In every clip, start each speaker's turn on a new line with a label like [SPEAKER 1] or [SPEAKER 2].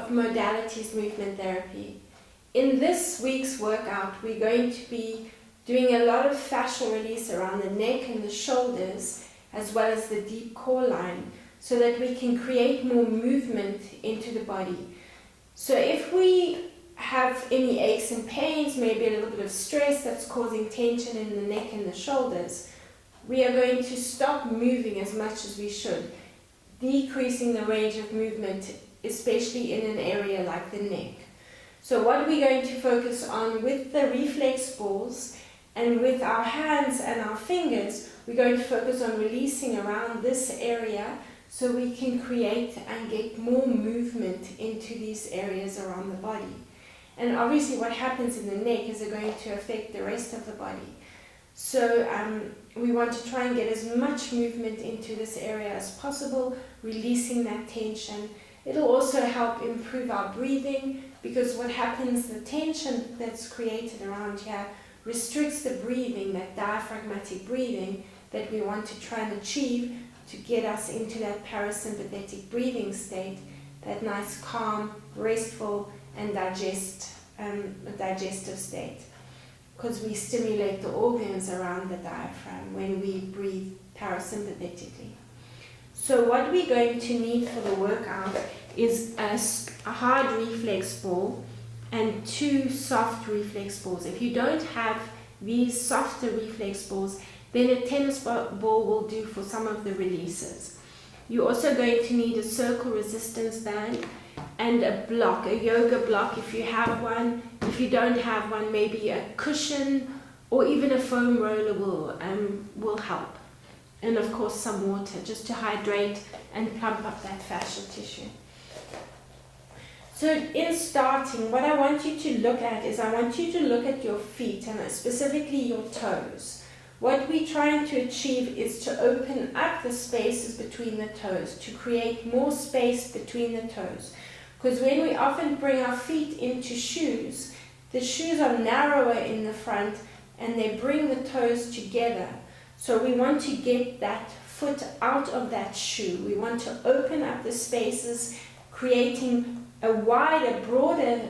[SPEAKER 1] of modalities movement therapy. In this week's workout, we're going to be doing a lot of fascial release around the neck and the shoulders, as well as the deep core line, so that we can create more movement into the body. So if we have any aches and pains, maybe a little bit of stress that's causing tension in the neck and the shoulders, we are going to stop moving as much as we should, decreasing the range of movement, especially in an area like the neck. So what we're going to focus on with the reflex balls and with our hands and our fingers, we're going to focus on releasing around this area so we can create and get more movement into these areas around the body. And obviously what happens in the neck is going to affect the rest of the body. So we want to try and get as much movement into this area as possible, releasing that tension. It'll also help improve our breathing, because what happens, the tension that's created around here restricts the breathing, that diaphragmatic breathing that we want to try and achieve to get us into that parasympathetic breathing state, that nice, calm, restful, and digestive state. Because we stimulate the organs around the diaphragm when we breathe parasympathetically. So what we're going to need for the workout is a hard reflex ball and 2 soft reflex balls. If you don't have these softer reflex balls, then a tennis ball will do for some of the releases. You're also going to need a circle resistance band and a block, a yoga block if you have one. If you don't have one, maybe a cushion or even a foam roller will help. And of course some water, just to hydrate and plump up that fascial tissue. So in starting, what I want you to look at is I want you to look at your feet and specifically your toes. What we're trying to achieve is to open up the spaces between the toes, to create more space between the toes. Because when we often bring our feet into shoes, the shoes are narrower in the front and they bring the toes together. So we want to get that foot out of that shoe. We want to open up the spaces, creating a wider, broader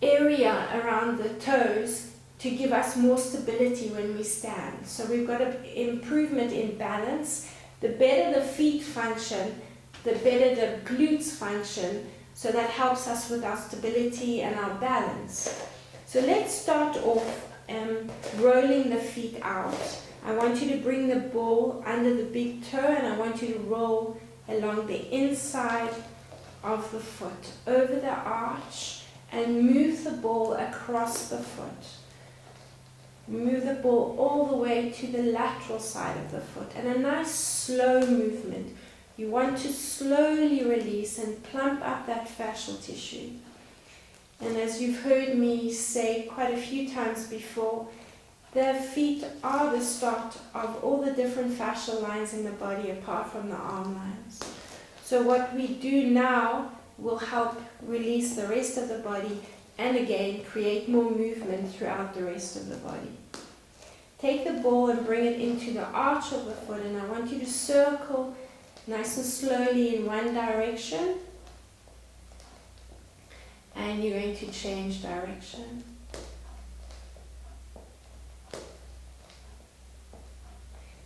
[SPEAKER 1] area around the toes to give us more stability when we stand. So we've got an improvement in balance. The better the feet function, the better the glutes function, so that helps us with our stability and our balance. So let's start off rolling the feet out. I want you to bring the ball under the big toe and I want you to roll along the inside of the foot, over the arch, and move the ball across the foot. Move the ball all the way to the lateral side of the foot, and a nice slow movement. You want to slowly release and plump up that fascial tissue. And as you've heard me say quite a few times before, the feet are the start of all the different fascial lines in the body apart from the arm lines. So what we do now will help release the rest of the body and again create more movement throughout the rest of the body. Take the ball and bring it into the arch of the foot, and I want you to circle nice and slowly in one direction, and you're going to change direction.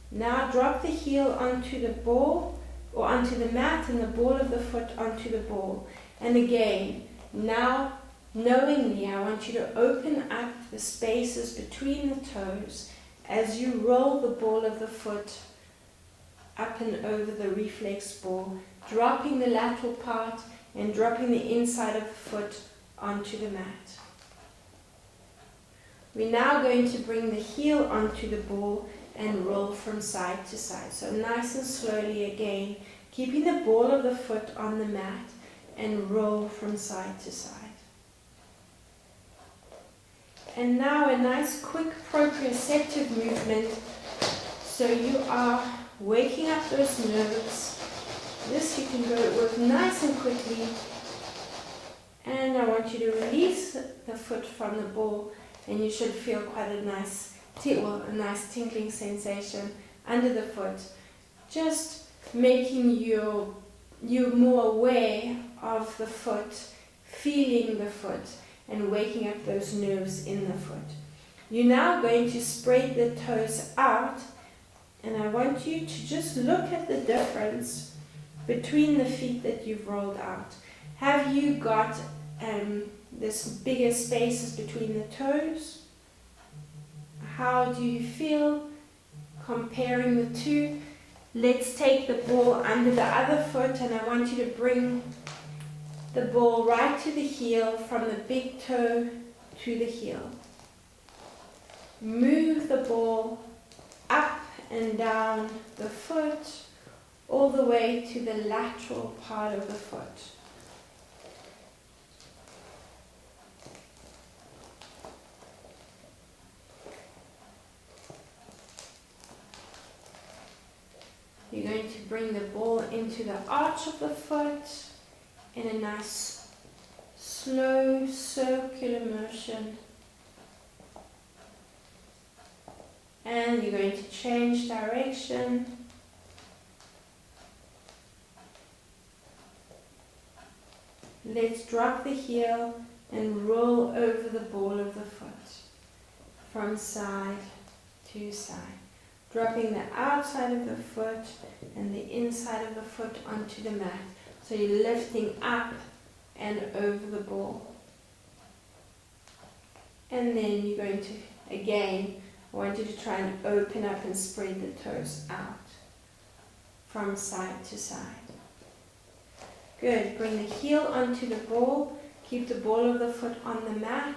[SPEAKER 1] Now drop the heel onto the ball or onto the mat and the ball of the foot onto the ball. And again, now knowingly I want you to open up the spaces between the toes as you roll the ball of the foot up and over the reflex ball, dropping the lateral part and dropping the inside of the foot onto the mat. We're now going to bring the heel onto the ball and roll from side to side. So nice and slowly again, keeping the ball of the foot on the mat and roll from side to side. And now a nice quick proprioceptive movement. So you are waking up those nerves. This you can work nice and quickly. And I want you to release the foot from the ball, and you should feel quite a nice tinkling sensation under the foot. Just making your you're more aware of the foot, feeling the foot, and waking up those nerves in the foot. You're now going to spread the toes out, and I want you to just look at the difference between the feet that you've rolled out. Have you got this bigger spaces between the toes? How do you feel comparing the two? Let's take the ball under the other foot, and I want you to bring the ball right to the heel, from the big toe to the heel. Move the ball up and down the foot, all the way to the lateral part of the foot. You're going to bring the ball into the arch of the foot in a nice slow circular motion. And you're going to change direction. Let's drop the heel and roll over the ball of the foot from side to side, dropping the outside of the foot and the inside of the foot onto the mat. So you're lifting up and over the ball. And then you're going to, again, I want you to try and open up and spread the toes out from side to side. Good. Bring the heel onto the ball. Keep the ball of the foot on the mat,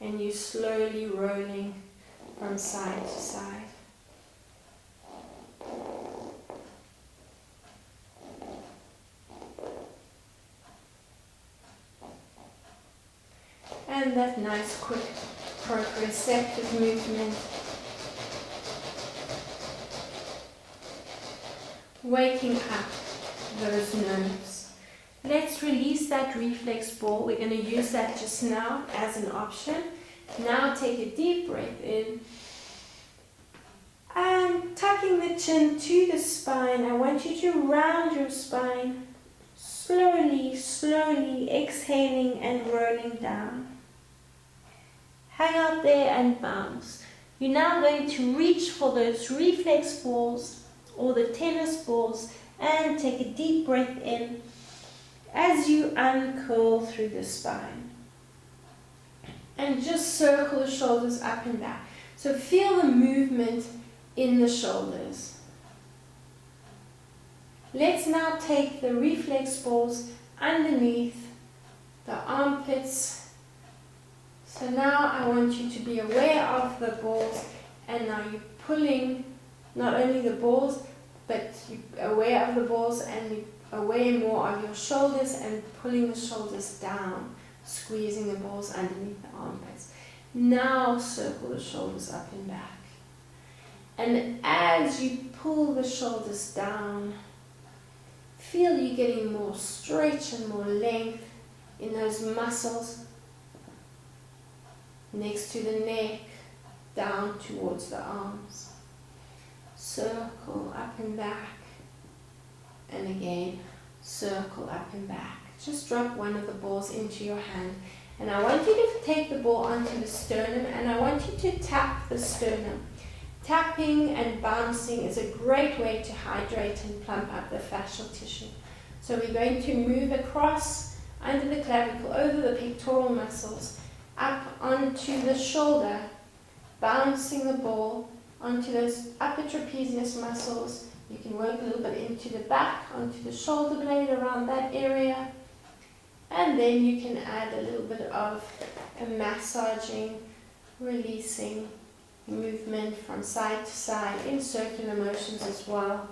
[SPEAKER 1] and you're slowly rolling from side to side. And that nice, quick, proprioceptive movement. Waking up those nerves. Let's release that reflex ball. We're going to use that just now as an option. Now take a deep breath in. And tucking the chin to the spine, I want you to round your spine. Slowly, slowly exhaling and rolling down. Hang out there and bounce. You're now going to reach for those reflex balls or the tennis balls and take a deep breath in as you uncurl through the spine. And just circle the shoulders up and back. So feel the movement in the shoulders. Let's now take the reflex balls underneath the armpits. So now I want you to be aware of the balls, and now you're pulling not only the balls, but you're aware of the balls and you're aware more of your shoulders and pulling the shoulders down, squeezing the balls underneath the armpits. Now circle the shoulders up and back. And as you pull the shoulders down, feel you getting more stretch and more length in those muscles next to the neck, down towards the arms. Circle up and back, and again circle up and back. Just drop one of the balls into your hand, and I want you to take the ball onto the sternum, and I want you to tap the sternum. Tapping and bouncing is a great way to hydrate and plump up the fascial tissue. So we're going to move across under the clavicle, over the pectoral muscles, up onto the shoulder, bouncing the ball onto those upper trapezius muscles. You can work a little bit into the back, onto the shoulder blade, around that area. And then you can add a little bit of a massaging, releasing movement from side to side in circular motions as well.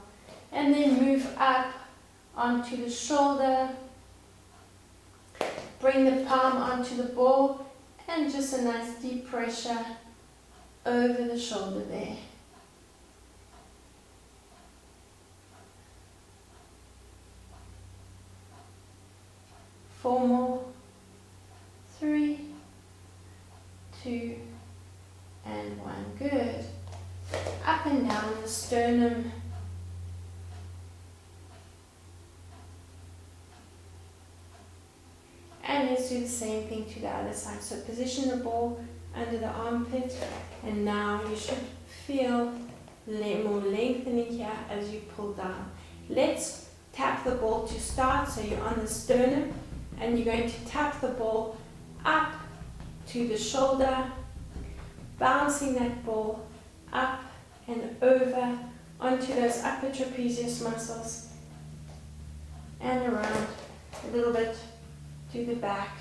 [SPEAKER 1] And then move up onto the shoulder. Bring the palm onto the ball, and just a nice deep pressure over the shoulder there. Four more. 3, 2, and 1. Good. Up and down the sternum. let's do the same thing to the other side. So position the ball under the armpit, and now you should feel more lengthening here as you pull down. Let's tap the ball to start, so you're on the sternum, and you're going to tap the ball up to the shoulder, bouncing that ball up and over onto those upper trapezius muscles and around a little bit to the back,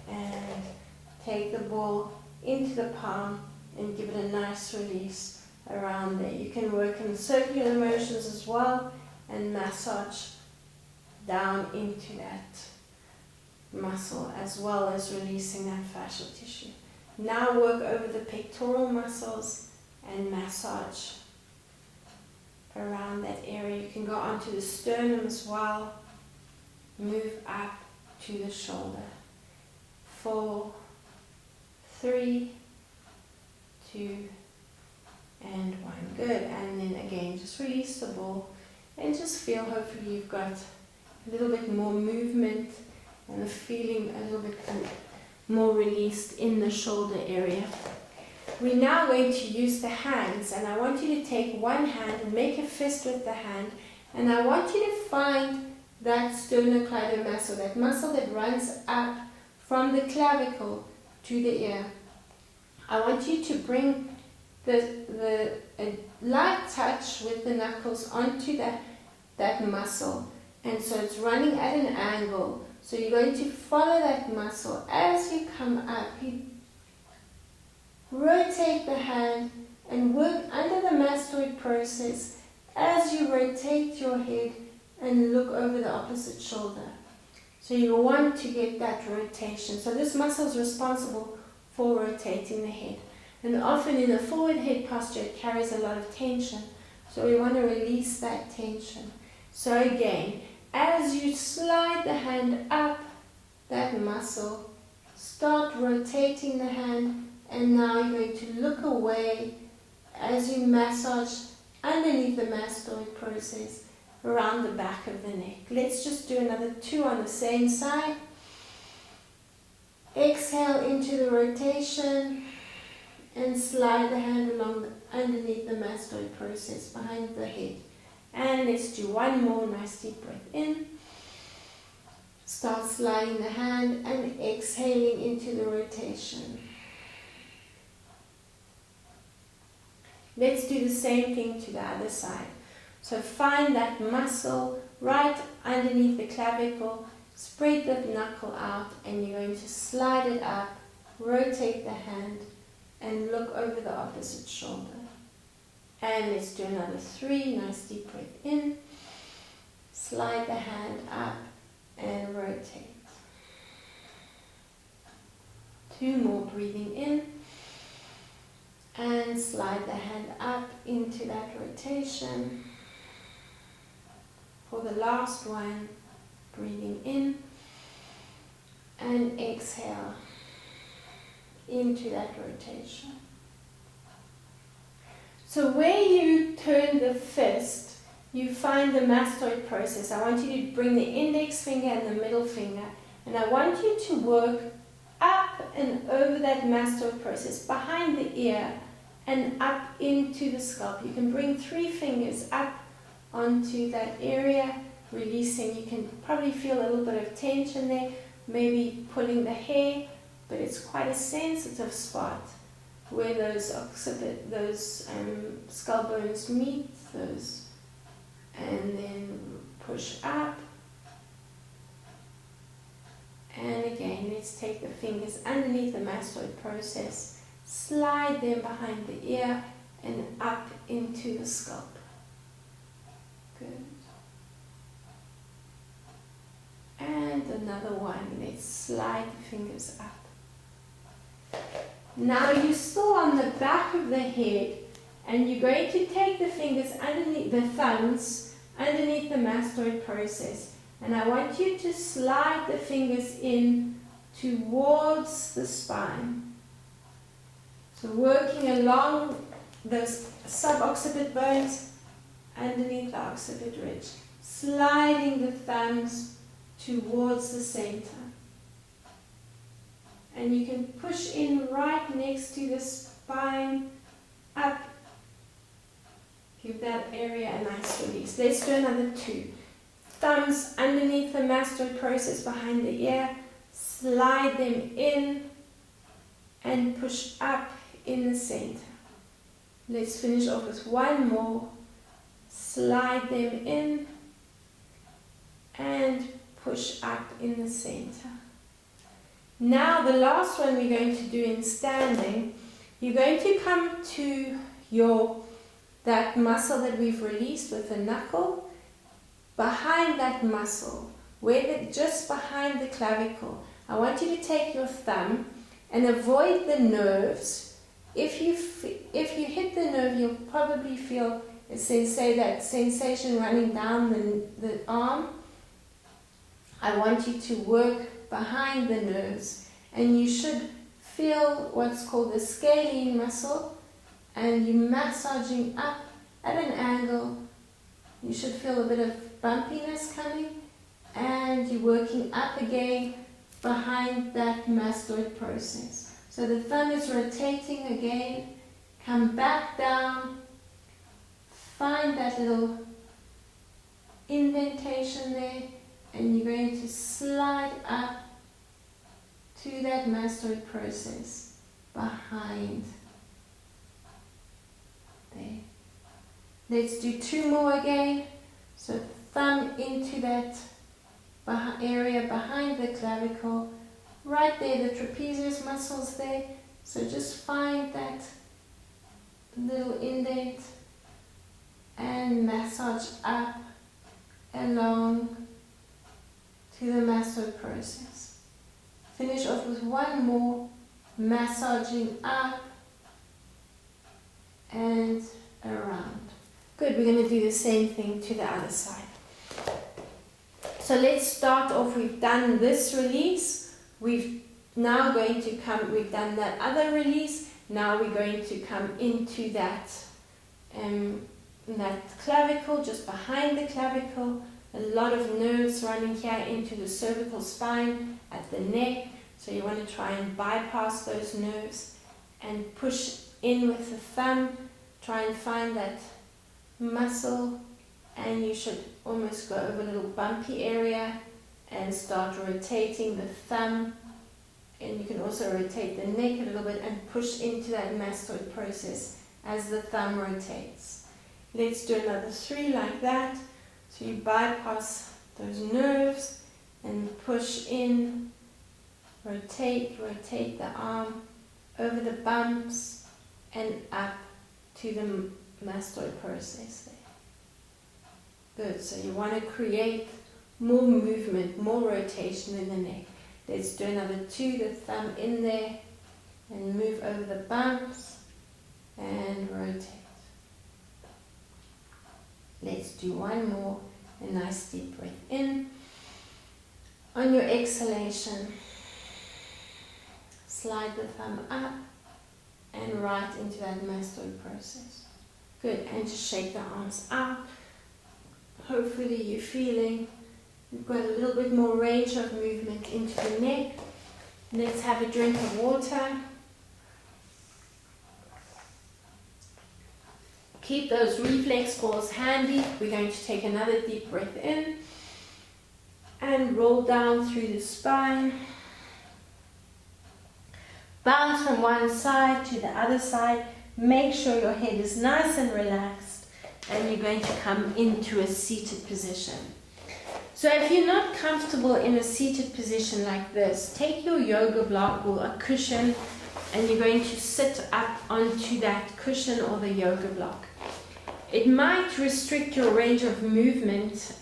[SPEAKER 1] and take the ball into the palm and give it a nice release around there. You can work in circular motions as well and massage down into that muscle as well as releasing that fascial tissue. Now work over the pectoral muscles and massage around that area. You can go onto the sternum as well. Move up to the shoulder. 4, 3, 2, and 1. Good. And then again, just release the ball and just feel, hopefully you've got a little bit more movement and the feeling a little bit more released in the shoulder area. We're now going to use the hands, and I want you to take one hand and make a fist with the hand, and I want you to find that sternocleidomastoid, that muscle that runs up from the clavicle to the ear. I want you to bring a light touch with the knuckles onto that muscle, and so it's running at an angle. So you're going to follow that muscle as you come up. You rotate the hand and work under the mastoid process as you rotate your head and look over the opposite shoulder. So you want to get that rotation. So this muscle is responsible for rotating the head. And often in a forward head posture, it carries a lot of tension. So we want to release that tension. So again, as you slide the hand up that muscle, start rotating the hand, and now you're going to look away as you massage underneath the mastoid process around the back of the neck. Let's just do another 2 on the same side. Exhale into the rotation and slide the hand along underneath the mastoid process behind the head. And let's do one more nice deep breath in. Start sliding the hand and exhaling into the rotation. Let's do the same thing to the other side. So find that muscle right underneath the clavicle, spread the knuckle out, and you're going to slide it up, rotate the hand, and look over the opposite shoulder. And let's do another 3, nice deep breath in. Slide the hand up and rotate. 2 more, breathing in. And slide the hand up into that rotation. For the last one, breathing in. And exhale into that rotation. So where you turn the fist, you find the mastoid process. I want you to bring the index finger and the middle finger, and I want you to work up and over that mastoid process, behind the ear and up into the scalp. You can bring 3 fingers up onto that area, releasing. You can probably feel a little bit of tension there, maybe pulling the hair, but it's quite a sensitive spot where those skull bones meet, and then push up. And again, let's take the fingers underneath the mastoid process, slide them behind the ear and up into the scalp. Good. And another one, let's slide the fingers up. Now you're still on the back of the head, and you're going to take the fingers underneath the thumbs, underneath the mastoid process, and I want you to slide the fingers in towards the spine. So working along the suboccipit bones underneath the occipit ridge, sliding the thumbs towards the center. And you can push in right next to the spine, up. Give that area a nice release. Let's do another 2. Thumbs underneath the mastoid process behind the ear. Slide them in and push up in the center. Let's finish off with 1 more. Slide them in and push up in the center. Now the last one we're going to do in standing, you're going to come to that muscle that we've released with the knuckle. Behind that muscle, just behind the clavicle, I want you to take your thumb and avoid the nerves. If you hit the nerve, you'll probably feel that sensation running down the arm. I want you to work behind the nerves, and you should feel what's called the scalene muscle, and you're massaging up at an angle. You should feel a bit of bumpiness coming, and you're working up again behind that mastoid process. So the thumb is rotating again, come back down, find that little indentation there, and you're going to slide up to that mastoid process behind there. Let's do 2 more again. So thumb into that area behind the clavicle, right there, the trapezius muscles there. So just find that little indent and massage up along to the mastoid process. Finish off with 1 more, massaging up and around. Good, we're going to do the same thing to the other side. So let's start off, we've done this release, we've done that other release, now we're going to come into that clavicle, just behind the clavicle, a lot of nerves running here into the cervical spine at the neck, so you want to try and bypass those nerves and push in with the thumb, try and find that muscle, and you should almost go over a little bumpy area and start rotating the thumb, and you can also rotate the neck a little bit and push into that mastoid process as the thumb rotates. Let's do another 3 like that. So you bypass those nerves and push in, rotate the arm over the bumps and up to the mastoid process there. Good, so you want to create more movement, more rotation in the neck. Let's do another 2, the thumb in there and move over the bumps and rotate. Let's do 1 more, a nice deep breath in. On your exhalation, slide the thumb up and right into that mastoid process. Good, and just shake the arms out. Hopefully you're feeling you've got a little bit more range of movement into the neck. Let's have a drink of water. Keep those reflex balls handy. We're going to take another deep breath in and roll down through the spine. Bounce from one side to the other side. Make sure your head is nice and relaxed, and you're going to come into a seated position. So if you're not comfortable in a seated position like this, take your yoga block or a cushion, and you're going to sit up onto that cushion or the yoga block. It might restrict your range of movement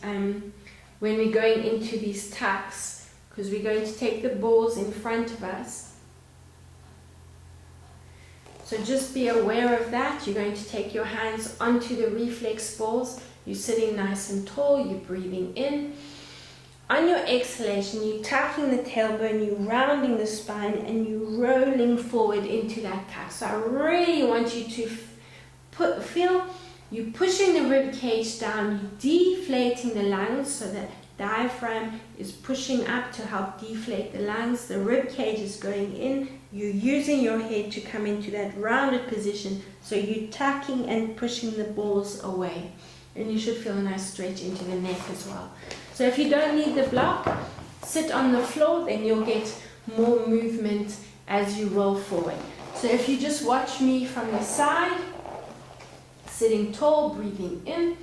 [SPEAKER 1] when we're going into these tucks, because we're going to take the balls in front of us. So just be aware of that. You're going to take your hands onto the reflex balls. You're sitting nice and tall, you're breathing in. On your exhalation, you're tucking the tailbone, you're rounding the spine, and you're rolling forward into that tuck. So I really want you to feel you're pushing the rib cage down, you're deflating the lungs so that diaphragm is pushing up to help deflate the lungs. The rib cage is going in. You're using your head to come into that rounded position. So you're tucking and pushing the balls away. And you should feel a nice stretch into the neck as well. So if you don't need the block, sit on the floor, then you'll get more movement as you roll forward. So if you just watch me from the side, sitting tall, breathing in.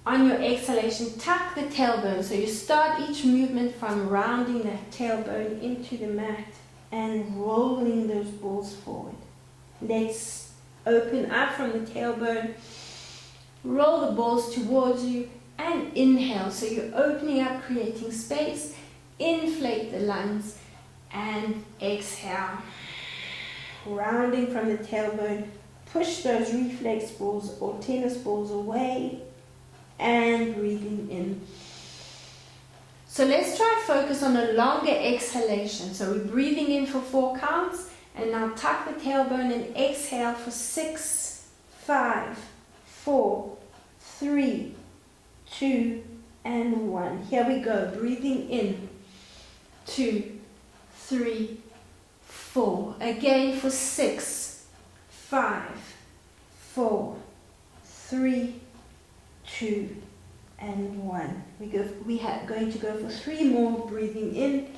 [SPEAKER 1] On your exhalation, tuck the tailbone. So you start each movement from rounding that tailbone into the mat and rolling those balls forward. Let's open up from the tailbone, roll the balls towards you, and inhale. So you're opening up, creating space. Inflate the lungs and exhale. Rounding from the tailbone, push those reflex balls or tennis balls away and breathing in. So let's try and focus on a longer exhalation. So we're breathing in for 4 counts and now tuck the tailbone and exhale for 6, 5, 4, 3, 2, and 1. Here we go. Breathing in. 2, 3, 4. Again for 6, 5, 4, 3, 2, and 1. We are going to go for 3 more. Breathing in.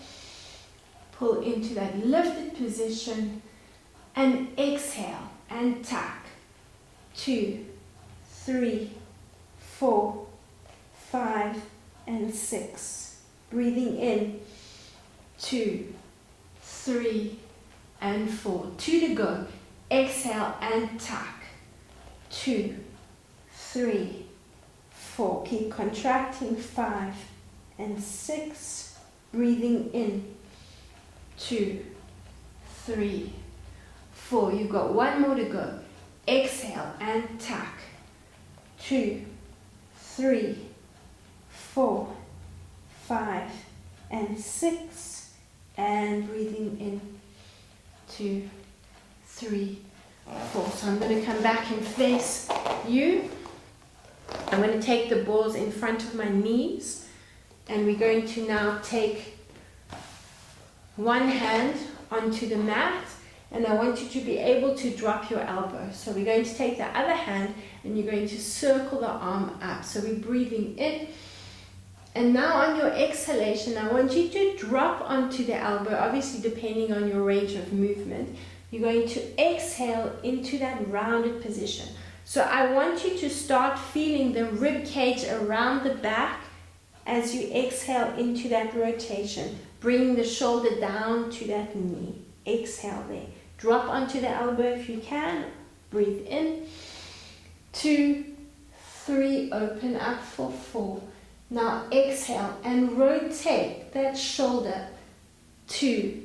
[SPEAKER 1] Pull into that lifted position and exhale and tuck. 2, 3, 4, 5, and 6. Breathing in. 2, 3, and 4. 2 to go. Exhale and tuck. 2, 3, 4. Keep contracting. 5 and 6. Breathing in. 2, 3, 4. You've got 1 more to go. Exhale and tuck. 2, 3, 4, 5, and 6. And breathing in. 2, 3, 4. So I'm going to come back and face you. I'm going to take the balls in front of my knees. And we're going to now take one hand onto the mat. And I want you to be able to drop your elbow. So we're going to take the other hand and you're going to circle the arm up. So we're breathing in. And now on your exhalation, I want you to drop onto the elbow, obviously depending on your range of movement. You're going to exhale into that rounded position. So I want you to start feeling the rib cage around the back as you exhale into that rotation. Bring the shoulder down to that knee. Exhale there. Drop onto the elbow if you can. Breathe in. 2, 3, open up for 4. Now exhale and rotate that shoulder. 2,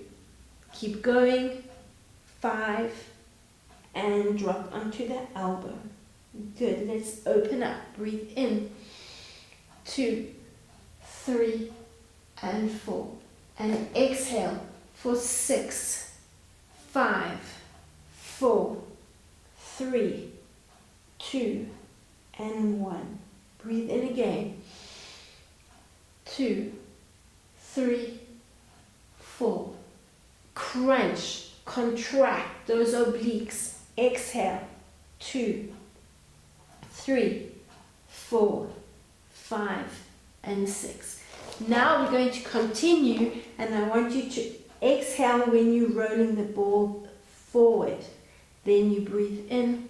[SPEAKER 1] keep going. 5, and drop onto the elbow. Good, let's open up. Breathe in. 2, 3, and 4. And exhale for 6, 5, 4, 3, 2, and 1. Breathe in again. 2, 3, 4. Crunch, contract those obliques. Exhale. 2, 3, 4, 5, and 6. Now we're going to continue, and I want you to exhale when you're rolling the ball forward. Then you breathe in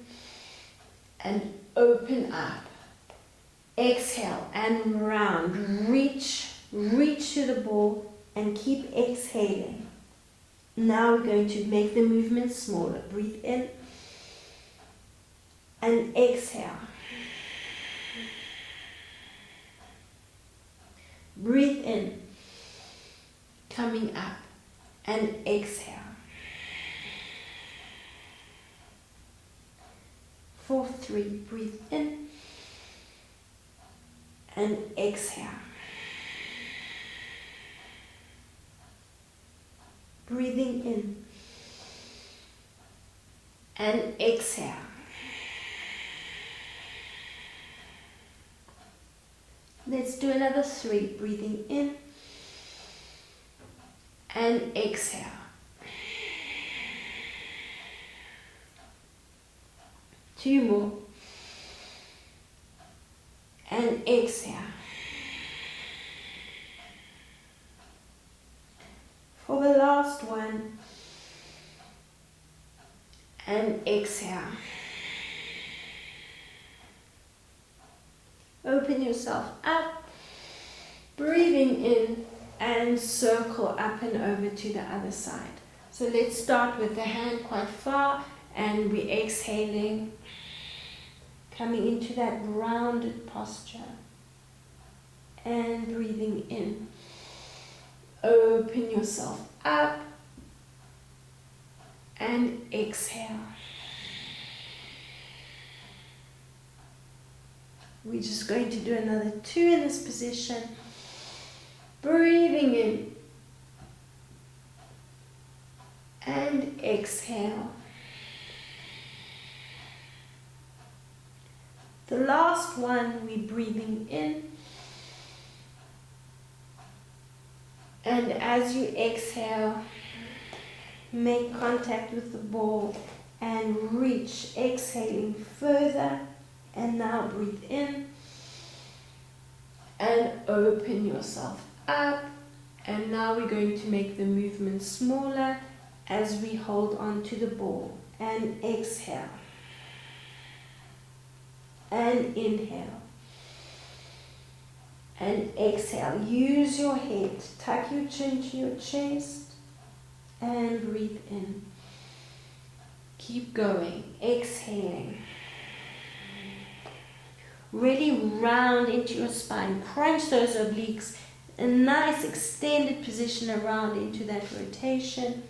[SPEAKER 1] and open up. Exhale and round. Reach to the ball and keep exhaling. Now we're going to make the movement smaller. Breathe in and exhale. Breathe in, coming up, and exhale. 4, 3, breathe in and exhale. Breathing in and exhale. Let's do another 3. Breathing in and exhale. 2 more. And exhale. For the last one. And exhale. Open yourself up. Breathing in and circle up and over to the other side. So let's start with the hand quite far and we're exhaling, coming into that rounded posture and breathing in. Open yourself up and exhale. We're just going to do another 2 in this position. Breathing in and exhale. The last one, we're breathing in. And as you exhale, make contact with the ball and reach, exhaling further. And now breathe in and open yourself up. And now we're going to make the movement smaller as we hold on to the ball. And exhale. And inhale. And exhale. Use your head. Tuck your chin to your chest. And breathe in. Keep going. Exhaling. Really round into your spine. Crunch those obliques. A nice extended position around into that rotation.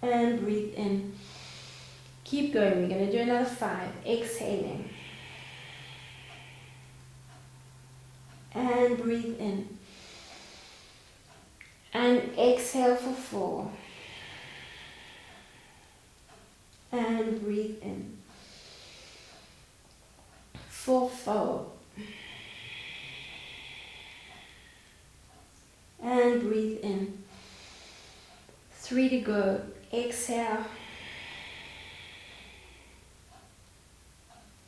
[SPEAKER 1] And breathe in. Keep going. We're going to do another 5. Exhaling. And breathe in. And exhale for 4. And breathe in. For 4. And breathe in. 3 to go. Exhale.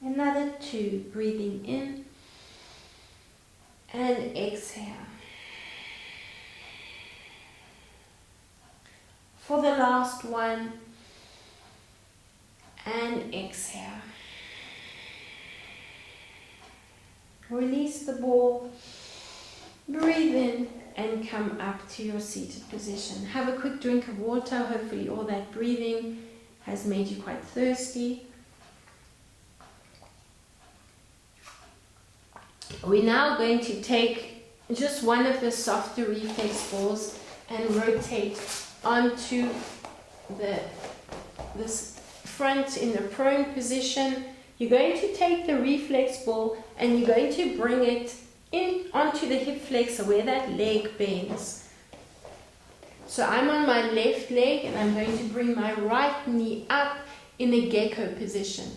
[SPEAKER 1] Another 2. Breathing in. And exhale. For the last one. And exhale. Release the ball. Breathe in and come up to your seated position. Have a quick drink of water. Hopefully all that breathing has made you quite thirsty. We're now going to take just one of the softer reflex balls and rotate onto this front in the prone position. You're going to take the reflex ball and you're going to bring it in onto the hip flexor where that leg bends. So I'm on my left leg and I'm going to bring my right knee up in a gecko position.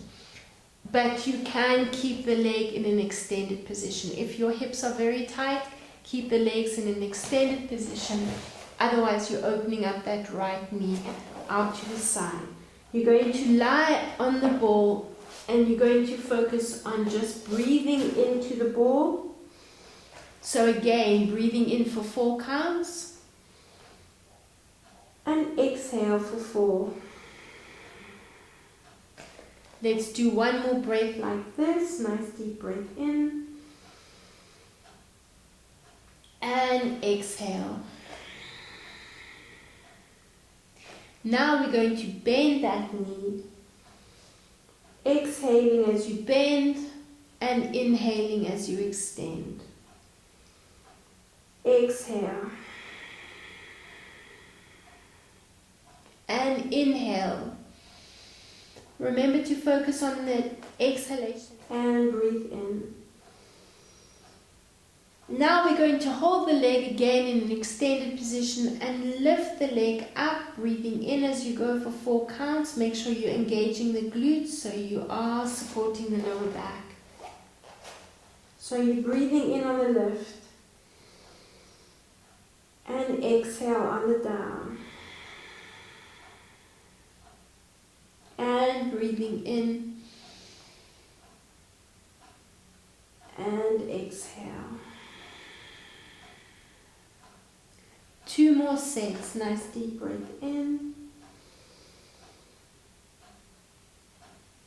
[SPEAKER 1] But you can keep the leg in an extended position. If your hips are very tight, keep the legs in an extended position. Otherwise, you're opening up that right knee out to the side. You're going to lie on the ball and you're going to focus on just breathing into the ball. So again, breathing in for 4 counts. And exhale for 4. Let's do one more breath like this. Nice deep breath in. And exhale. Now we're going to bend that knee. Exhaling as you bend and inhaling as you extend. Exhale. And inhale. Remember to focus on the exhalation and breathe in. Now we're going to hold the leg again in an extended position and lift the leg up, breathing in as you go for 4 counts. Make sure you're engaging the glutes so you are supporting the lower back. So you're breathing in on the lift and exhale on the down. And breathing in and exhale. 2 more sets. Nice deep breath in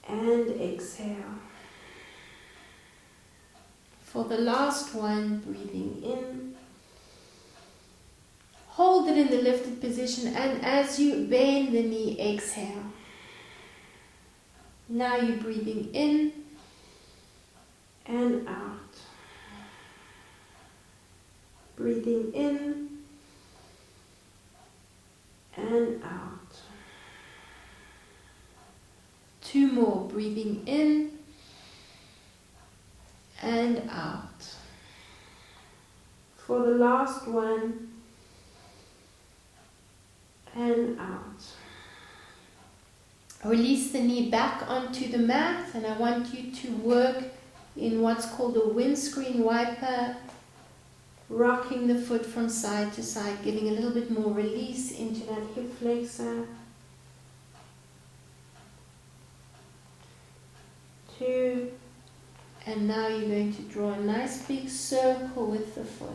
[SPEAKER 1] and exhale. For the last one, breathing in. Hold it in the lifted position, and as you bend the knee, exhale. Now you're breathing in and out. Breathing in and out. 2 more. Breathing in and out. For the last one, and out. Release the knee back onto the mat, and I want you to work in what's called a windscreen wiper, rocking the foot from side to side, giving a little bit more release into that hip flexor. 2, and now you're going to draw a nice big circle with the foot.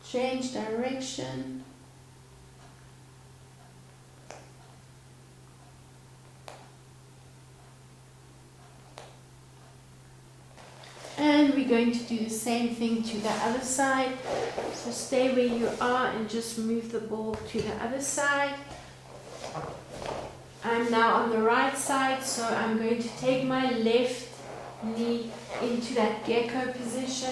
[SPEAKER 1] Change direction. And we're going to do the same thing to the other side. So stay where you are and just move the ball to the other side. I'm now on the right side, so I'm going to take my left knee into that gecko position,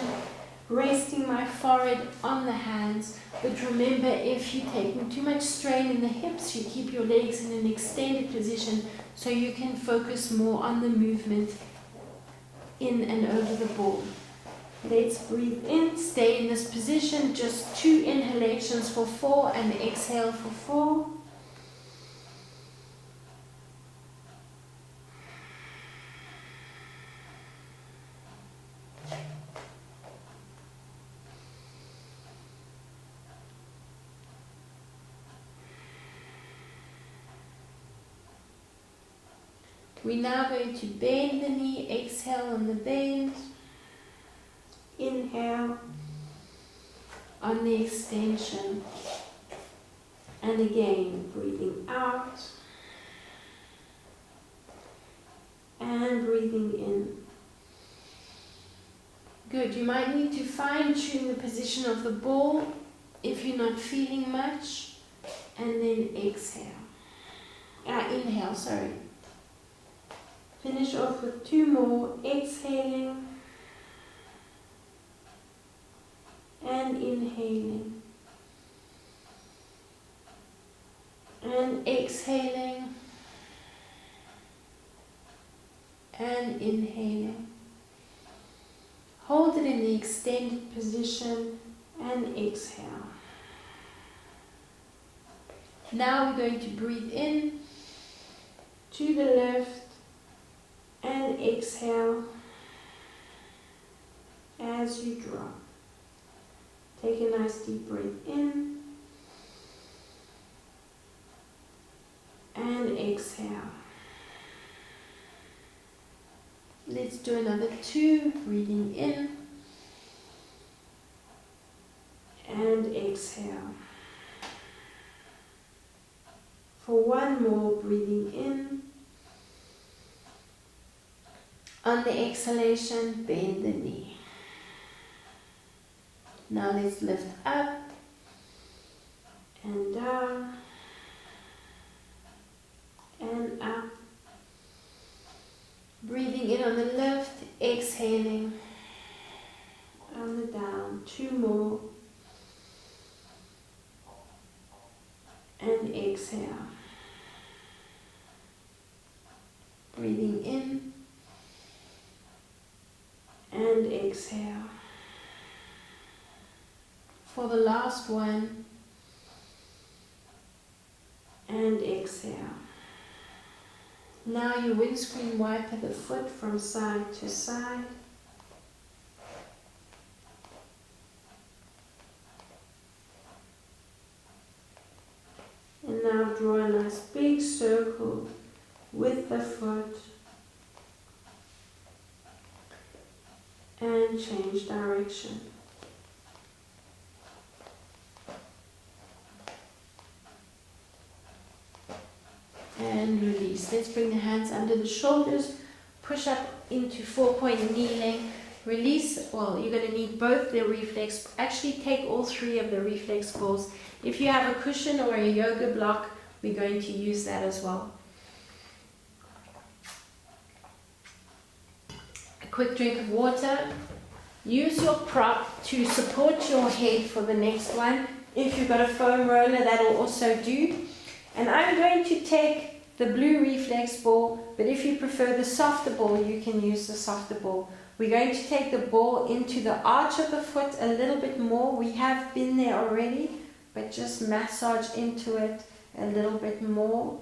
[SPEAKER 1] resting my forehead on the hands. But remember, if you're taking too much strain in the hips, you keep your legs in an extended position so you can focus more on the movement in and over the ball. Let's breathe in, stay in this position, just 2 inhalations for 4 and exhale for 4. We're now going to bend the knee, exhale on the bend, inhale on the extension, and again breathing out and breathing in. Good, you might need to fine tune the position of the ball if you're not feeling much, and then inhale, sorry. Finish off with 2 more, exhaling and inhaling and exhaling and inhaling. Hold it in the extended position and exhale. Now we're going to breathe in to the left and exhale as you drop. Take a nice deep breath in and exhale. Let's do another 2, breathing in and exhale. For 1 more, breathing in. On the exhalation, bend the knee. Now let's lift up and down and up. Breathing in on the lift, exhaling on the down. 2 more. And exhale. Breathing in and exhale. For the last one, and And exhale. Now you windscreen wiper the foot from side to side. And now draw a nice big circle with the foot and change direction. And release. Let's bring the hands under the shoulders, push up into 4-point kneeling, release. Well, you're going to need both the reflex, actually take all 3 of the reflex balls. If you have a cushion or a yoga block, we're going to use that as well. A quick drink of water. Use your prop to support your head for the next one. If you've got a foam roller, that will also do. And I'm going to take the blue reflex ball, but if you prefer the softer ball, you can use the softer ball. We're going to take the ball into the arch of the foot a little bit more. We have been there already, but just massage into it a little bit more.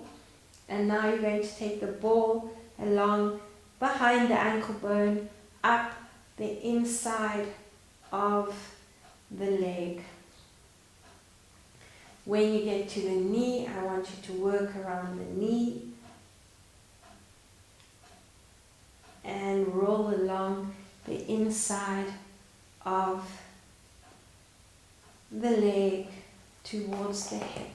[SPEAKER 1] And now you're going to take the ball along behind the ankle bone, up the inside of the leg. When you get to the knee, I want you to work around the knee and roll along the inside of the leg towards the hip.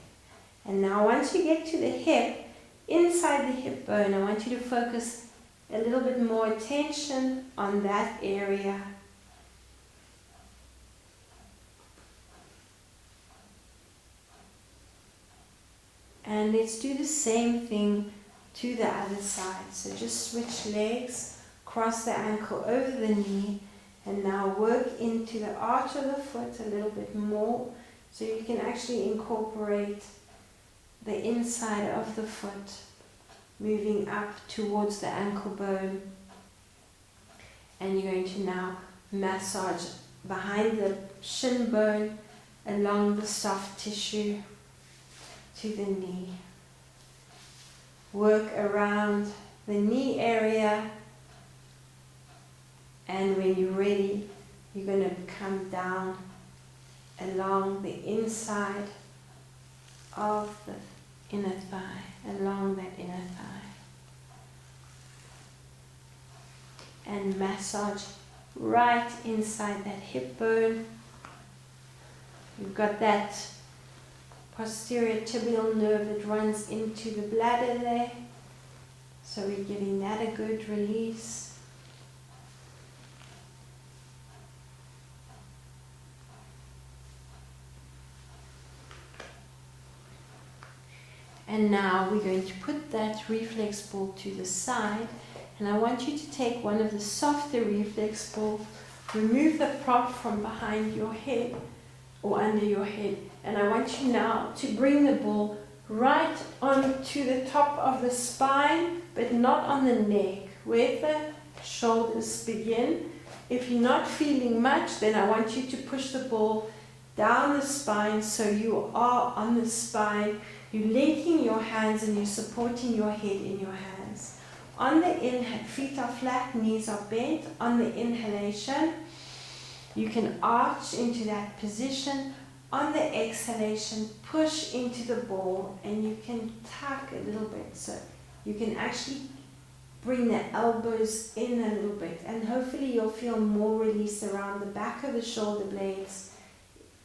[SPEAKER 1] And now once you get to the hip, inside the hip bone, I want you to focus a little bit more attention on that area. And let's do the same thing to the other side. So just switch legs, cross the ankle over the knee, and now work into the arch of the foot a little bit more, so you can actually incorporate the inside of the foot, moving up towards the ankle bone. And you're going to now massage behind the shin bone, along the soft tissue to the knee. Work around the knee area, and when you're ready, you're going to come down along the inside of the inner thigh, along that inner thigh, and massage right inside that hip bone. You've got that posterior tibial nerve that runs into the bladder there, so we're giving that a good release. And now we're going to put that reflex ball to the side, and I want you to take one of the softer reflex balls, remove the prop from behind your head or under your head, and I want you now to bring the ball right onto the top of the spine, but not on the neck, where the shoulders begin. If you're not feeling much, then I want you to push the ball down the spine so you are on the spine. You're linking your hands and you're supporting your head in your hands. On the inhale, feet are flat, knees are bent. On the inhalation, you can arch into that position. On the exhalation, push into the ball, and you can tuck a little bit. So you can actually bring the elbows in a little bit, and hopefully you'll feel more release around the back of the shoulder blades.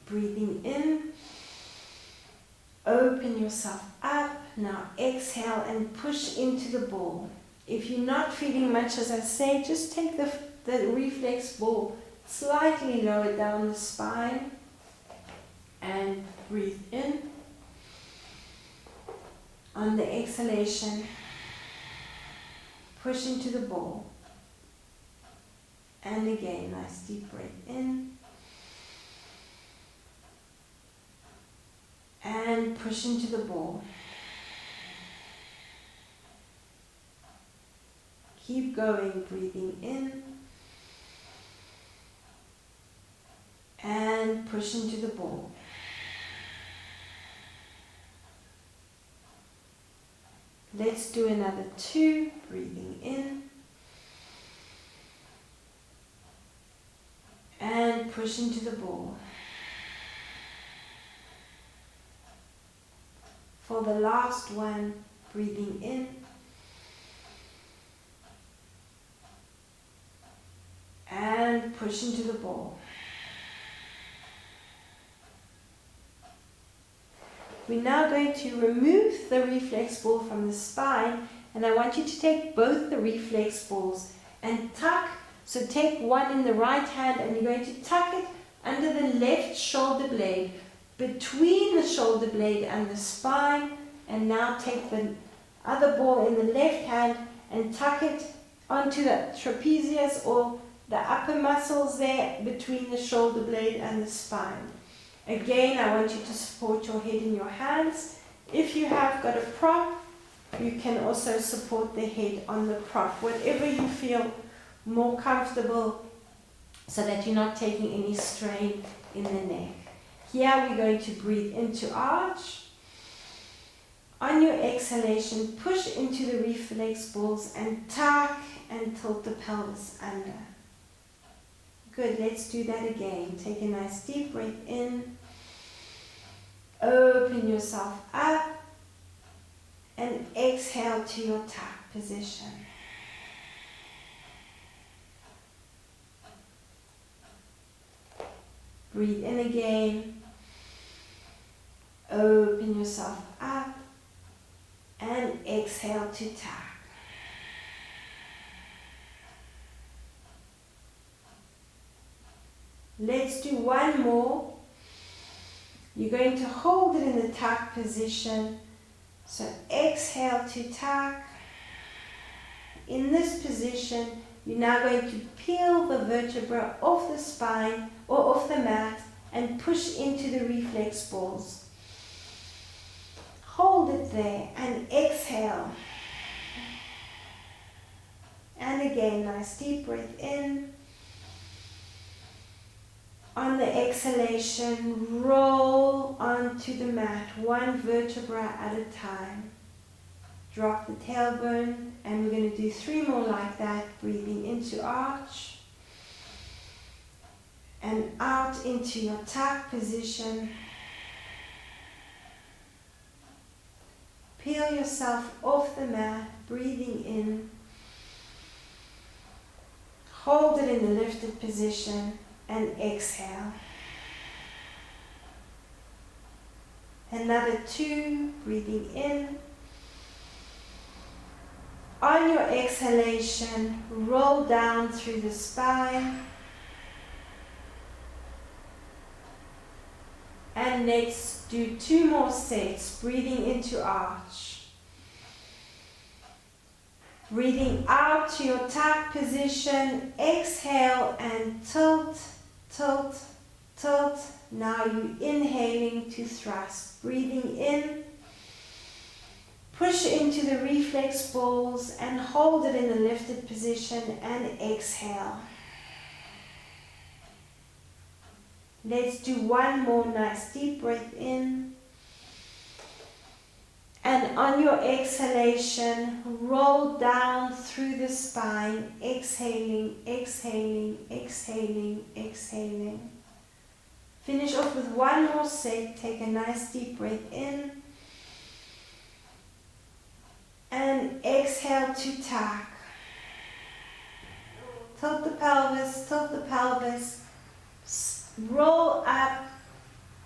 [SPEAKER 1] Breathing in. Open yourself up. Now exhale and push into the ball. If you're not feeling much, as I say, just take the reflex ball slightly lower down the spine and breathe in. On the exhalation, push into the ball. And again, nice deep breath in. And, and push into the ball. Keep going, breathing in and push into the ball. Let's do another 2, breathing in. And push into the ball. For the last one, breathing in. And push into the ball. We're now going to remove the reflex ball from the spine, and I want you to take both the reflex balls and tuck. So take one in the right hand and you're going to tuck it under the left shoulder blade, between the shoulder blade and the spine, and now take the other ball in the left hand and tuck it onto the trapezius or the upper muscles there between the shoulder blade and the spine. Again, I want you to support your head in your hands. If you have got a prop, you can also support the head on the prop, whatever you feel more comfortable, so that you're not taking any strain in the neck. Here we're going to breathe into arch. On your exhalation, push into the reflex balls and tuck and tilt the pelvis under. Good, let's do that again. Take a nice deep breath in. Open yourself up and exhale to your tuck position. Breathe in again, open yourself up, and exhale to tuck. Let's do one more. You're going to hold it in the tuck position. So exhale to tuck. In this position, you're now going to peel the vertebra off the spine or off the mat and push into the reflex balls. Hold it there and exhale. And again, nice deep breath in. On the exhalation, roll onto the mat, one vertebra at a time. Drop the tailbone, and we're going to do 3 more like that, breathing into arch and out into your tuck position. Peel yourself off the mat, breathing in. Hold it in the lifted position and exhale. Another 2, breathing in. On your exhalation, roll down through the spine. And let's do 2 more sets, breathing into arch. Breathing out to your tuck position, exhale and tilt, tilt, tilt. Now you're inhaling to thrust. Breathing in. Push into the reflex balls and hold it in the lifted position and exhale. Let's do 1 more nice deep breath in. And on your exhalation, roll down through the spine, exhaling, exhaling, exhaling, exhaling. Finish off with 1 more set. Take a nice deep breath in. And exhale to tuck. Tilt the pelvis, roll up,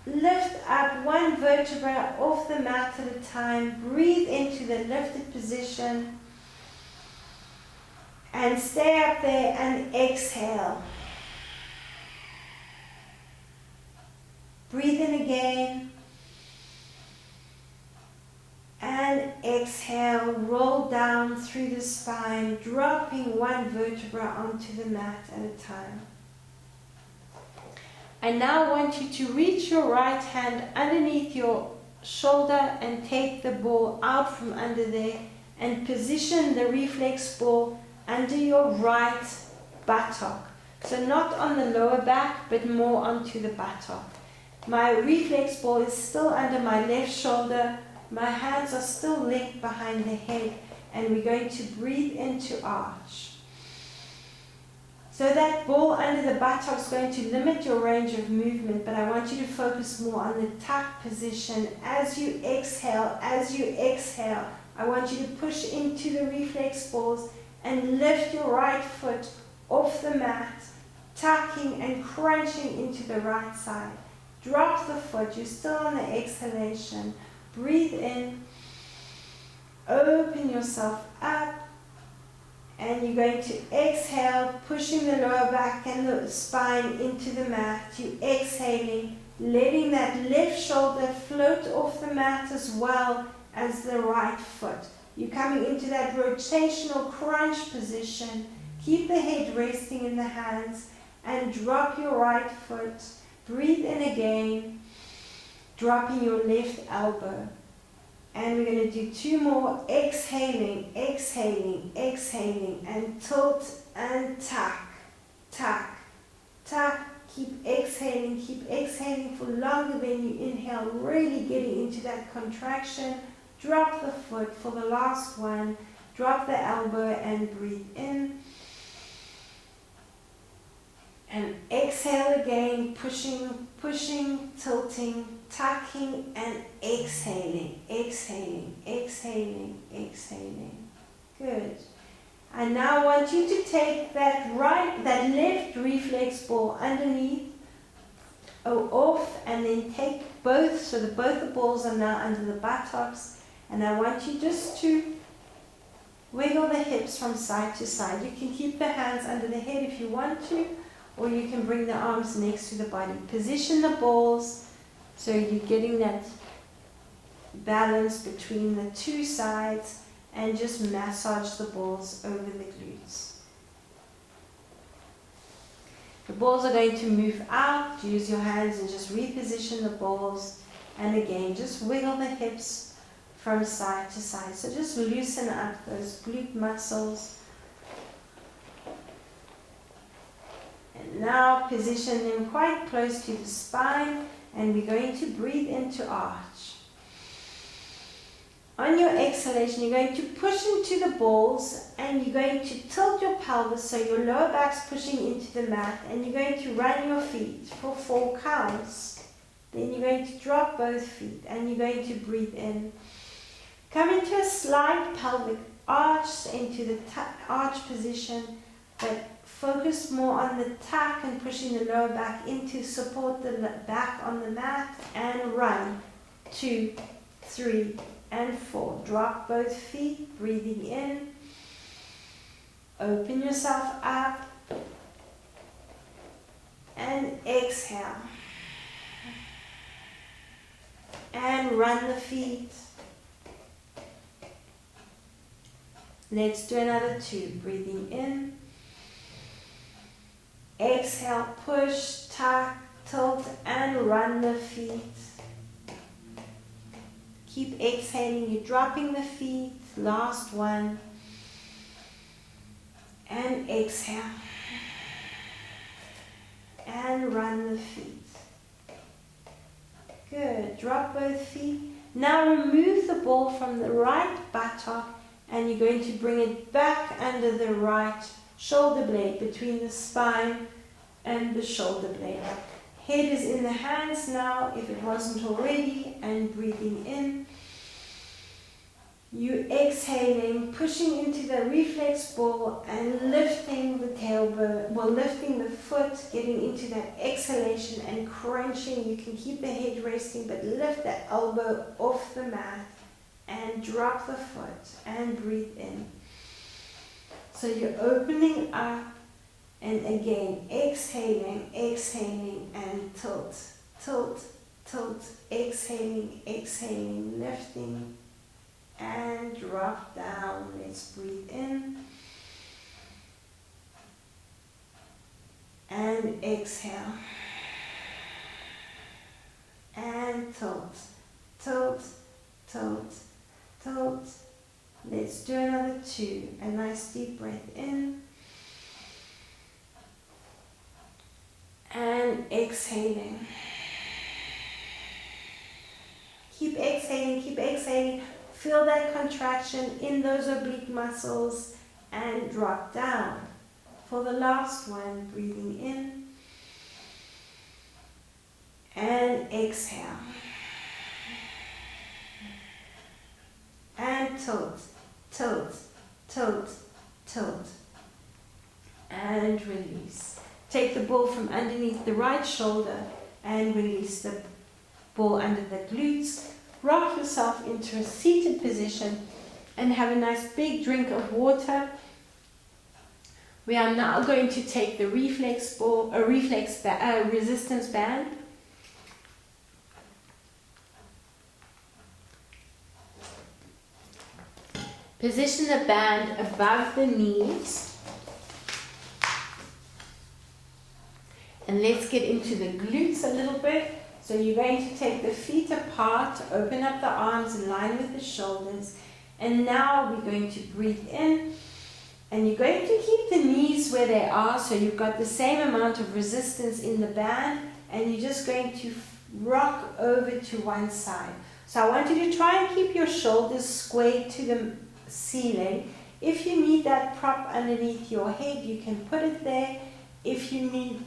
[SPEAKER 1] lift up 1 vertebra off the mat at a time, breathe into the lifted position, and stay up there and exhale. Breathe in again. And exhale, roll down through the spine, dropping 1 vertebra onto the mat at a time. I now want you to reach your right hand underneath your shoulder and take the ball out from under there and position the reflex ball under your right buttock. So not on the lower back, but more onto the buttock. My reflex ball is still under my left shoulder. My hands are still linked behind the head, and we're going to breathe into arch. So that ball under the buttock is going to limit your range of movement, but I want you to focus more on the tuck position. As you exhale, I want you to push into the reflex balls and lift your right foot off the mat, tucking and crunching into the right side. Drop the foot, you're still on the exhalation. Breathe in, open yourself up, and you're going to exhale, pushing the lower back and the spine into the mat. You're exhaling, letting that left shoulder float off the mat as well as the right foot. You're coming into that rotational crunch position. Keep the head resting in the hands and drop your right foot. Breathe in again, dropping your left elbow. And we're going to do 2 more. Exhaling, exhaling, exhaling, and tilt and tuck, tuck, tuck. Keep exhaling for longer than you inhale, really getting into that contraction. Drop the foot for the last one. Drop the elbow and breathe in. And exhale again, pushing, pushing, tilting, tucking, and exhaling, exhaling, exhaling, exhaling. Good. I now want you to take that left reflex ball underneath, off, and then take both, so that both the balls are now under the buttocks. And I want you just to wiggle the hips from side to side. You can keep the hands under the head if you want to, or you can bring the arms next to the body. Position the balls so you're getting that balance between the 2 sides, and just massage the balls over the glutes. The balls are going to move out. Use your hands and just reposition the balls. And again, just wiggle the hips from side to side. So just loosen up those glute muscles. And now position them quite close to the spine, and we're going to breathe into arch. On your exhalation, you're going to push into the balls, and you're going to tilt your pelvis so your lower back's pushing into the mat, and you're going to run your feet for 4 counts. Then you're going to drop both feet, and you're going to breathe in. Come into a slight pelvic arch, into the arch position, but focus more on the tuck and pushing the lower back in to support the back on the mat, and run. 2, 3, and 4. Drop both feet, breathing in. Open yourself up. And exhale. And run the feet. Let's do another 2. Breathing in. Exhale, push, tuck, tilt, and run the feet. Keep exhaling, you're dropping the feet. Last one. And exhale. And run the feet. Good. Drop both feet. Now remove the ball from the right buttock, and you're going to bring it back under the right shoulder blade, between the spine and the shoulder blade. Head is in the hands now, if it wasn't already, and breathing in. You exhaling, pushing into the reflex ball and lifting the tailbone, lifting the foot, getting into that exhalation and crunching. You can keep the head resting, but lift that elbow off the mat and drop the foot and breathe in. So you're opening up, and again, exhaling, exhaling, and tilt, tilt, tilt, exhaling, exhaling, lifting, and drop down. Let's breathe in, and exhale, and tilt, tilt, tilt, tilt. Let's do another 2. A nice deep breath in. And exhaling. Keep exhaling, keep exhaling. Feel that contraction in those oblique muscles and drop down. For the last one, breathing in and exhale. And tilt, tilt, tilt, tilt. And release. Take the ball from underneath the right shoulder and release the ball under the glutes. Rock yourself into a seated position and have a nice big drink of water. We are now going to take the resistance band. Position the band above the knees. And let's get into the glutes a little bit. So you're going to take the feet apart, open up the arms in line with the shoulders. And now we're going to breathe in. And you're going to keep the knees where they are. So you've got the same amount of resistance in the band. And you're just going to rock over to one side. So I want you to try and keep your shoulders squared to the ceiling. If you need that prop underneath your head, you can put it there. If you need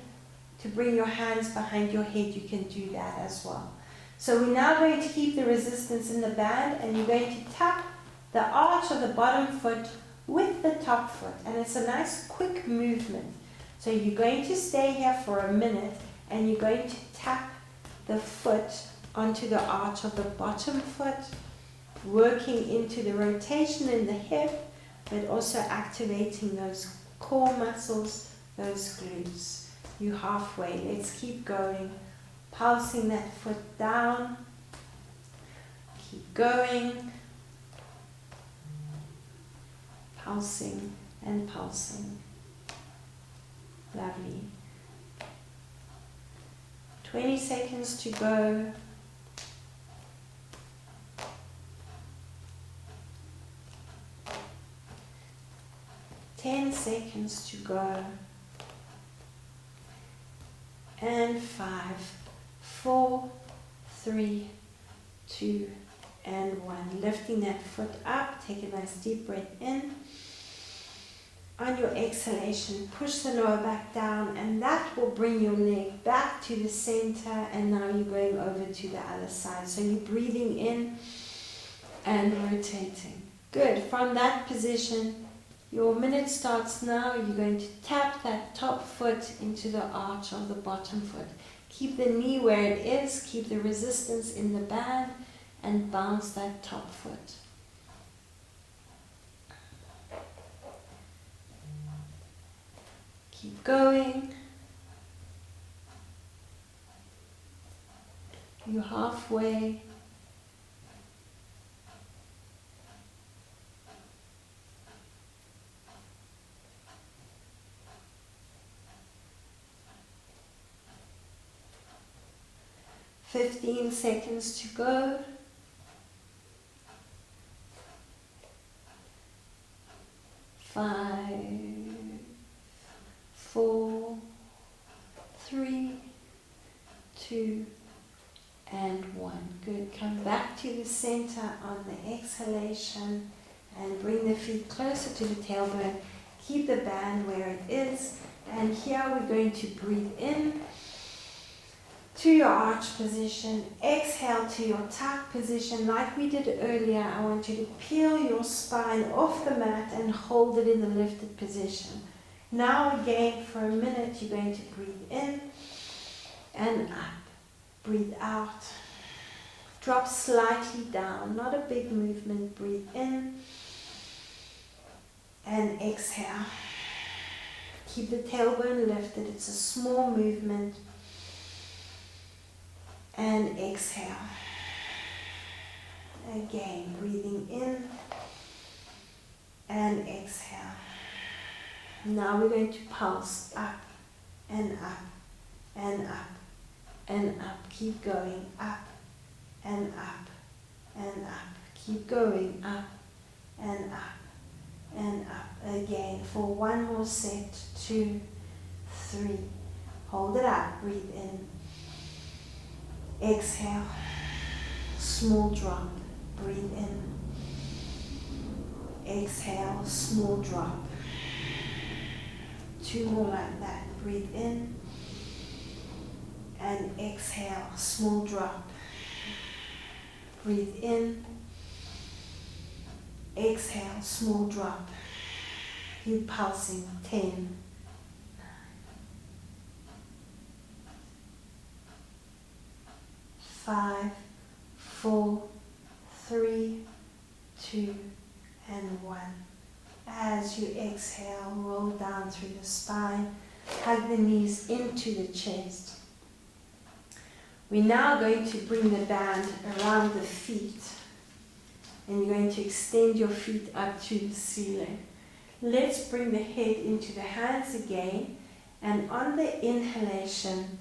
[SPEAKER 1] to bring your hands behind your head, you can do that as well. So we're now going to keep the resistance in the band, and you're going to tap the arch of the bottom foot with the top foot, and it's a nice quick movement. So you're going to stay here for a minute, and you're going to tap the foot onto the arch of the bottom foot, working into the rotation in the hip, but also activating those core muscles, those glutes. You're halfway. Let's keep going. Pulsing that foot down. Keep going. Pulsing and pulsing. Lovely. 20 seconds to go. Ten seconds to go. And 5, 4, 3, 2, and 1. Lifting that foot up. Take a nice deep breath in. On your exhalation, push the lower back down, and that will bring your leg back to the center, and now you're going over to the other side. So you're breathing in and rotating. Good. From that position, your minute starts now. You're going to tap that top foot into the arch of the bottom foot. Keep the knee where it is, keep the resistance in the band, and bounce that top foot. Keep going. You're halfway. Fifteen seconds to go. 5, 4, 3, 2, and 1. Good. Come back to the center on the exhalation and bring the feet closer to the tailbone. Keep the band where it is. And here we're going to breathe in to your arch position. Exhale to your tuck position. Like we did earlier, I want you to peel your spine off the mat and hold it in the lifted position. Now again, for a minute, you're going to breathe in and up. Breathe out. Drop slightly down, not a big movement. Breathe in and exhale. Keep the tailbone lifted. It's a small movement. And exhale. Again, breathing in and exhale. Now we're going to pulse up and up and up and up. Keep going up and up and up. Keep going up and up and up. Again, for one more set. 2, 3. Hold it up. Breathe in. Exhale.
[SPEAKER 2] small drop. Breathe in. Exhale, small drop. 2 more like that. Breathe in. And exhale, small drop. Breathe in. Exhale, small drop. Keep pulsing. 10. 5, 4, 3, 2, and 1. As you exhale, roll down through the spine, hug the knees into the chest. We're now going to bring the band around the feet, and you're going to extend your feet up to the ceiling. Let's bring the head into the hands again, and on the inhalation,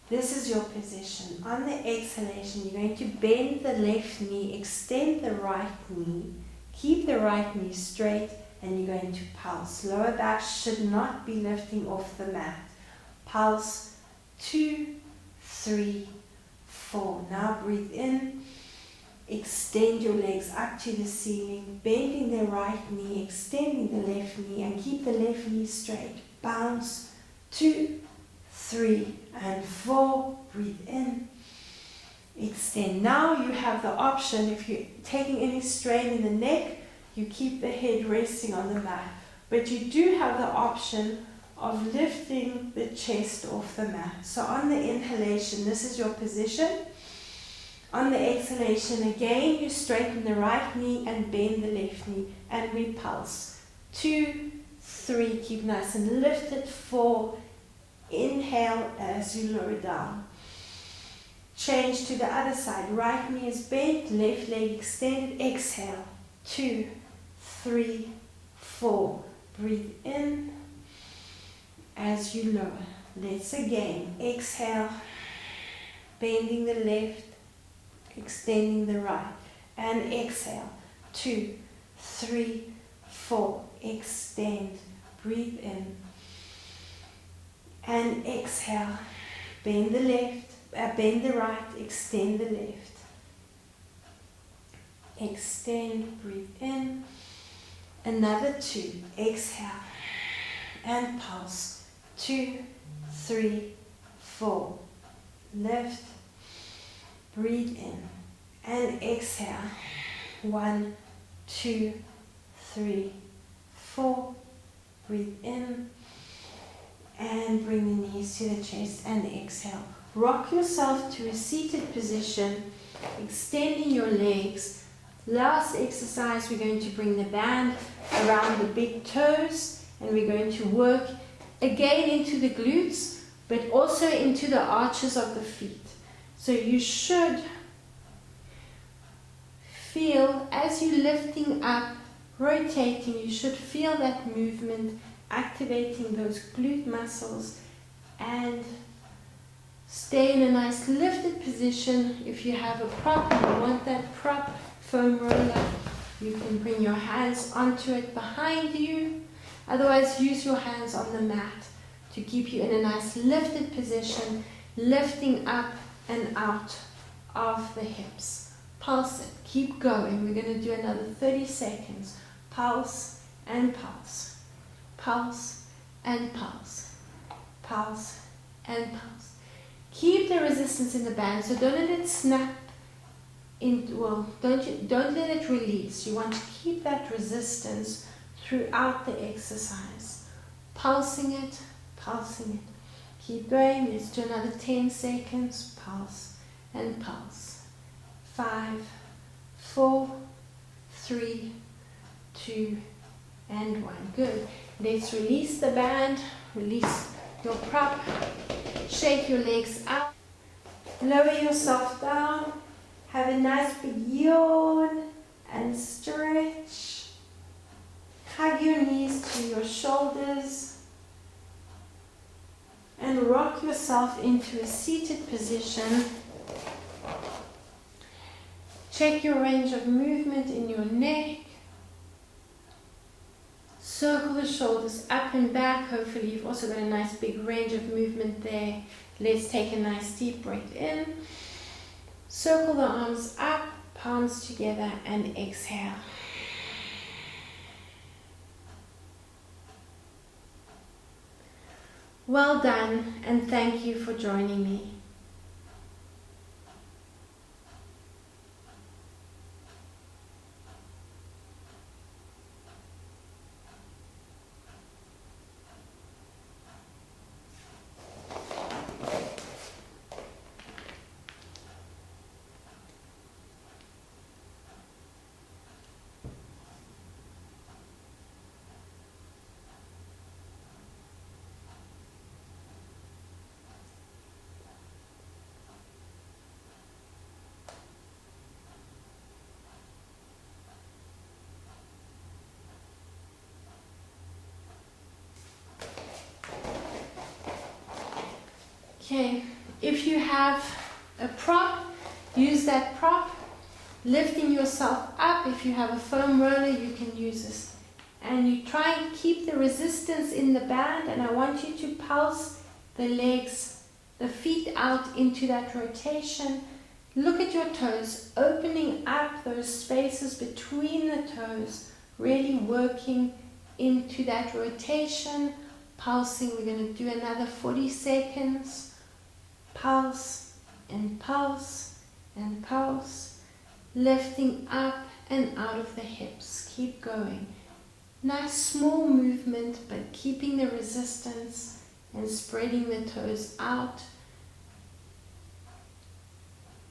[SPEAKER 2] this is your position. On the exhalation, you're going to bend the left knee, extend the right knee, keep the right knee straight, and you're going to pulse. Lower back should not be lifting off the mat. Pulse. 2, 3, 4. Now breathe in. Extend your legs up to the ceiling, bending the right knee, extending the left knee, and keep the left knee straight. Bounce. 2, 3, and 4. Breathe in. Extend. Now you have the option, if you're taking any strain in the neck, you keep the head resting on the mat. But you do have the option of lifting the chest off the mat. So on the inhalation, this is your position. On the exhalation, again, you straighten the right knee and bend the left knee, and we pulse. 2, 3, keep nice and lifted. 4, inhale as you lower down. Change to the other side. Right knee is bent, left leg extended. Exhale. 2, 3, 4. Breathe in as you lower. Let's again. Exhale. Bending the left, extending the right. And exhale. 2, 3, 4. Extend. Breathe in. And exhale. Bend the left. Bend the right, extend the left. Extend, breathe in. Another 2. Exhale. And pulse. 2, 3, 4. Lift. Breathe in. And exhale. 1, 2, 3, 4. Breathe in. And bring the knees to the chest and exhale. Rock yourself to a seated position, extending your legs. Last exercise, we're going to bring the band around the big toes, and we're going to work again into the glutes, but also into the arches of the feet. So you should feel, as you're lifting up, rotating, you should feel that movement, activating those glute muscles, and stay in a nice lifted position. If you have a prop and you want that prop, foam roller, you can bring your hands onto it behind you. Otherwise, use your hands on the mat to keep you in a nice lifted position, lifting up and out of the hips. Pulse it. Keep going. We're going to do another 30 seconds. Pulse and pulse. Pulse and pulse. Pulse and pulse. Keep the resistance in the band, so don't let it snap in. Well, don't let it release. You want to keep that resistance throughout the exercise. Pulsing it, pulsing it. Keep going. Let's do another 10 seconds. Pulse and pulse. 5, 4, 3, 2, and 1. Good. Let's release the band. Release your prop. Shake your legs up. Lower yourself down. Have a nice big yawn and stretch. Hug your knees to your shoulders. And rock yourself into a seated position. Check your range of movement in your neck. Circle the shoulders up and back. Hopefully you've also got a nice big range of movement there. Let's take a nice deep breath in.
[SPEAKER 1] Circle the arms up, palms together, and exhale. Well done, and thank you for joining me. Okay, if you have a prop, use that prop. Lifting yourself up, if you have a foam roller, you can use this. And you try and keep the resistance in the band, and I want you to pulse the legs, the feet out into that rotation. Look at your toes, opening up those spaces between the toes, really working into that rotation, pulsing. We're going to do another 40 seconds. Pulse and pulse and pulse, lifting up and out of the hips. Keep going. Nice small movement, but keeping the resistance and spreading the toes out.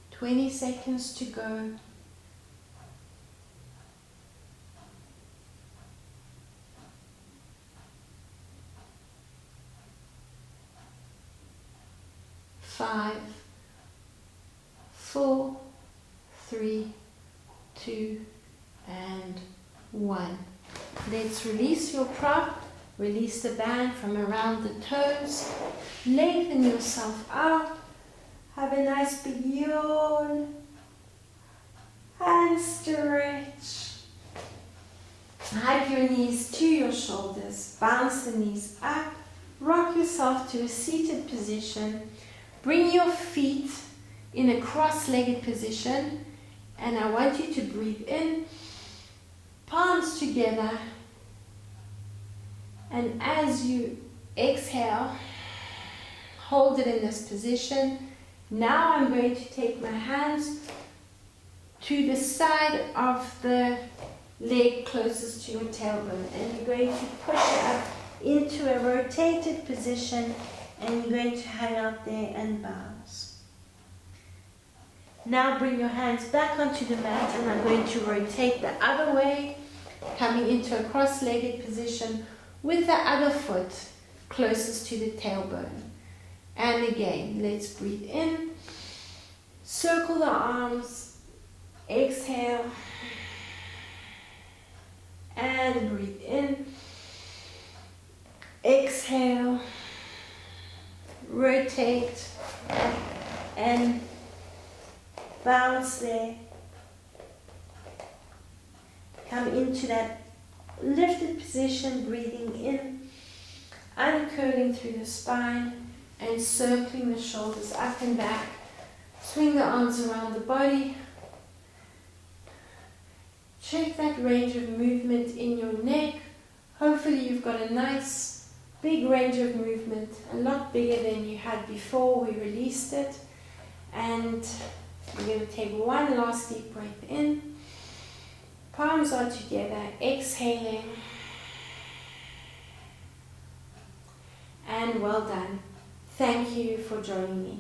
[SPEAKER 1] 20 seconds to go. Five, 4, 3, 2, and 1. Let's release your prop. Release the band from around the toes. Lengthen yourself out. Have a nice big yawn. And stretch. Hug your knees to your shoulders. Bounce the knees up. Rock yourself to a seated position. Bring your feet in a cross-legged position, and I want you to breathe in, palms together, and as you exhale, hold it in this position. Now I'm going to take my hands to the side of the leg closest to your tailbone, and you're going to push it up into a rotated position, and you're going to hang out there and bounce. Now bring your hands back onto the mat, and I'm going to rotate the other way, coming into a cross-legged position with the other foot closest to the tailbone. And again, let's breathe in, circle the arms, exhale, and breathe in, exhale, rotate, and bounce there. Come into that lifted position, breathing in, uncurling through the spine, and circling the shoulders up and back. Swing the arms around the body. Check that range of movement in your neck. Hopefully you've got a nice big range of movement, a lot bigger than you had before we released it. And we're going to take one last deep breath in. Palms are together, exhaling. And well done. Thank you for joining me.